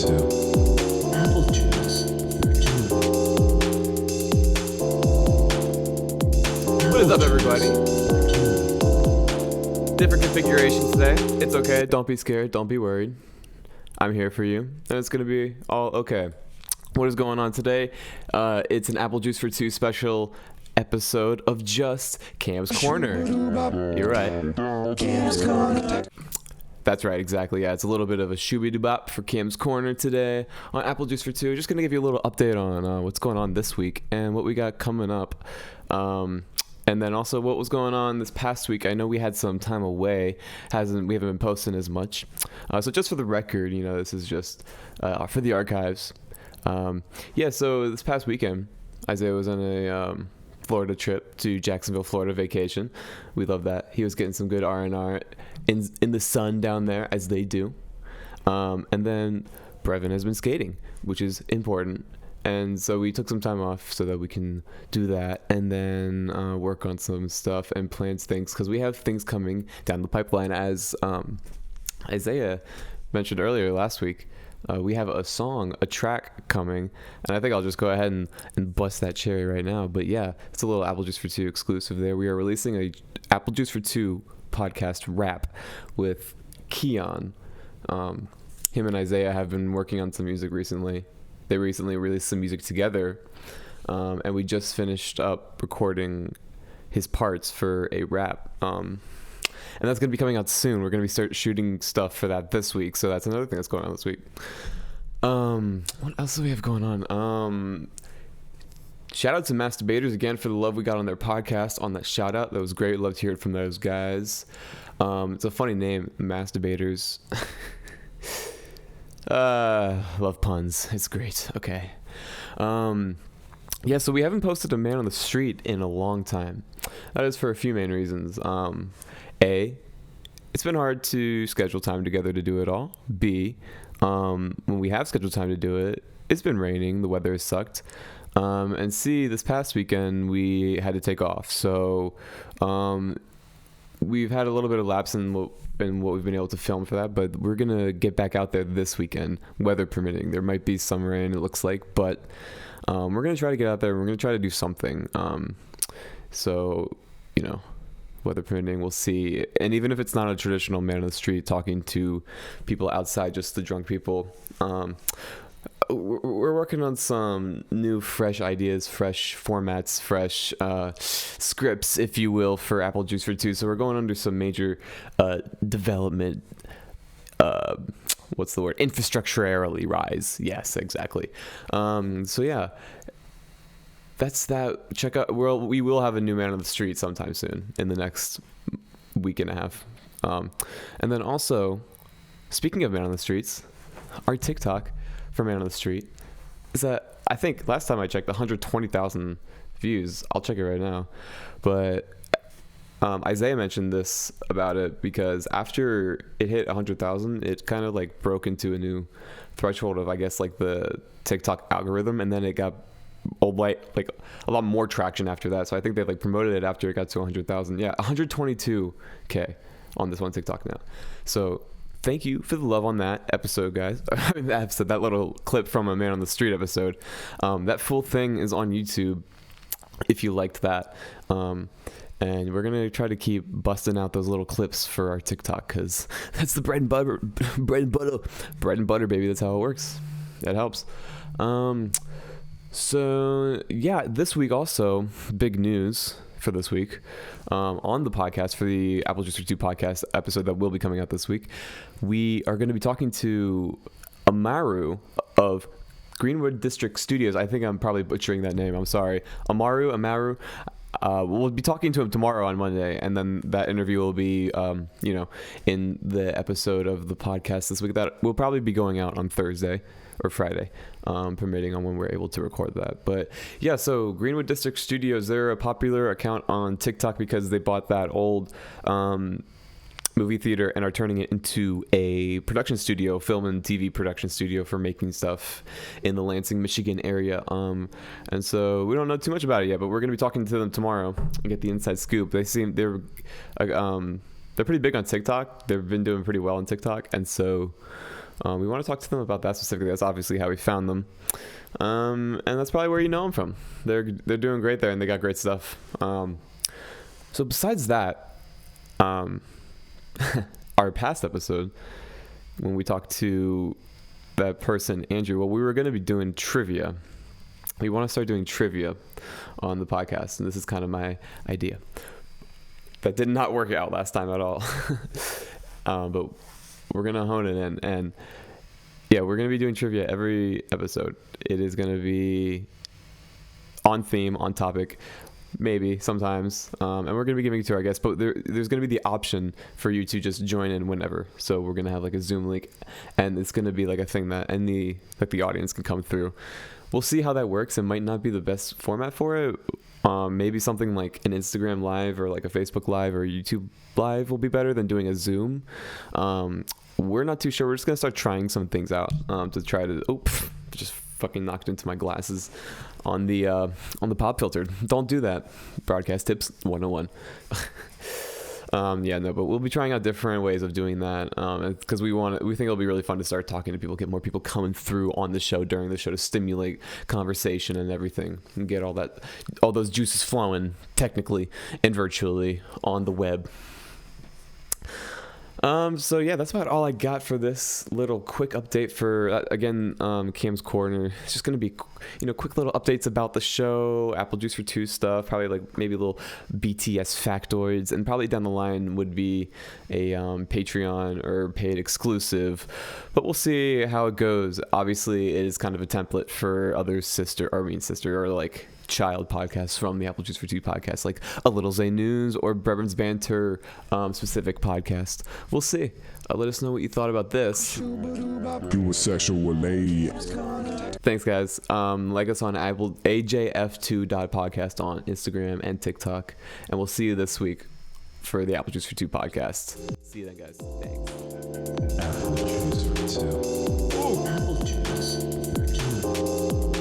two. Apple juice for two. What is up, everybody? For two. Different configuration today. It's okay. Don't be scared. Don't be worried. I'm here for you, and it's gonna be all okay. What is going on today? It's an Apple Juice for Two special episode of just Cam's Corner. You're right. Cam's Corner. That's right, exactly. Yeah, it's a little bit of a shooby-doo-bop for Cam's Corner today on Apple Juice for Two. Just going to give you a little update on what's going on this week and what we got coming up. And then also what was going on this past week. I know we had some time away. We haven't been posting as much. So just for the record, this is just for the archives. So this past weekend, Isaiah was on a Florida trip to Jacksonville, Florida vacation. We love that. He was getting some good R&R in the sun down there, as they do. And then Brevin has been skating, which is important. And so we took some time off so that we can do that and then work on some stuff and plan things, because we have things coming down the pipeline. As Isaiah mentioned earlier last week, we have a track coming, and I think I'll just go ahead and bust that cherry right now. But yeah, it's a little Apple Juice for Two exclusive there. We are releasing a Apple Juice for Two podcast rap with Keon. Him and Isaiah have been working on some music recently. They recently released some music together, and we just finished up recording his parts for a rap. And that's going to be coming out soon. We're going to start shooting stuff for that this week. So that's another thing that's going on this week. What else do we have going on? Shout out to Masturbators again for the love we got on their podcast, on that shout out. That was great. Love to hear it from those guys. It's a funny name, Masturbators. Love puns. It's great. Okay. So we haven't posted a man on the street in a long time. That is for a few main reasons. A, it's been hard to schedule time together to do it all. B, when we have scheduled time to do it, it's been raining, the weather has sucked. And C, this past weekend we had to take off. So we've had a little bit of lapse in what we've been able to film for that, but we're going to get back out there this weekend, weather permitting. There might be some rain, it looks like, but we're going to try to get out there. We're going to try to do something. Weather permitting, we'll see. And even if it's not a traditional man on the street talking to people outside, just the drunk people, we're working on some new, fresh ideas, fresh formats, fresh scripts, if you will, for Apple Juice for Two. So we're going under some major development. What's the word? Infrastructurally rise. Yes, exactly. That's that. Check out. We will have a new man on the street sometime soon, in the next week and a half. And then also, speaking of man on the streets, our TikTok for Man on the Street is that, I think last time I checked, 120,000 views. I'll check it right now. But Isaiah mentioned this about it because after it hit 100,000, it kind of like broke into a new threshold of, I guess, like the TikTok algorithm, and then it got a lot more traction after that. So I think they promoted it after it got to 100,000. Yeah, 122K on this one TikTok now. So thank you for the love on that episode, guys. That little clip from a Man on the Street episode. That full thing is on YouTube if you liked that. And we're going to try to keep busting out those little clips for our TikTok, because that's the bread and butter, baby. That's how it works. That helps. This week also, big news for this week on the podcast, for the Apple Juice for Two podcast episode that will be coming out this week. We are going to be talking to Amaru of Greenwood District Studios. I think I'm probably butchering that name. I'm sorry. Amaru. We'll be talking to him tomorrow on Monday, and then that interview will be, in the episode of the podcast this week. That will probably be going out on Thursday or Friday, permitting on when we're able to record that. But yeah, so Greenwood District Studios, they're a popular account on TikTok because they bought that old movie theater and are turning it into a production studio, film and TV production studio for making stuff in the Lansing, Michigan area. And so we don't know too much about it yet, but we're going to be talking to them tomorrow and get the inside scoop. They're pretty big on TikTok. They've been doing pretty well on TikTok. And so We want to talk to them about that specifically. That's obviously how we found them. And that's probably where you know them from. They're doing great there, and they got great stuff. So besides that, our past episode, when we talked to that person, Andrew, well, we were going to be doing trivia. We want to start doing trivia on the podcast, and this is kind of my idea. That did not work out last time at all. But we're going to hone it in, and yeah, we're going to be doing trivia every episode. It is going to be on theme, on topic, maybe sometimes, and we're going to be giving it to our guests, but there's going to be the option for you to just join in whenever. So we're going to have like a Zoom link, and it's going to be like a thing that the audience can come through. We'll see how that works. It might not be the best format for it. Maybe something like an Instagram live or like a Facebook live or YouTube live will be better than doing a Zoom. We're not too sure. We're just going to start trying some things out to try to just fucking knocked into my glasses on the pop filter. Don't do that. Broadcast tips 101. But we'll be trying out different ways of doing that because we think it'll be really fun to start talking to people, get more people coming through on the show during the show to stimulate conversation and everything, and get all those juices flowing technically and virtually on the web. So yeah, that's about all I got for this little quick update for, again, Cam's Corner. It's just going to be, quick little updates about the show, Apple Juice for 2 stuff, probably like maybe little BTS factoids, and probably down the line would be a Patreon or paid exclusive, but we'll see how it goes. Obviously, it is kind of a template for other sister or like child podcasts from the Apple Juice for 2 podcast, like a Lil Zae News or Brevern's Banter specific podcast. We'll see. Let us know what you thought about this. You a sexual lady. Thanks, guys. Like us on Apple AJF2.podcast on Instagram and TikTok, and we'll see you this week for the Apple Juice for 2 podcast. See you then, guys. Thanks. Apple juice for 2. Apple juice for 2.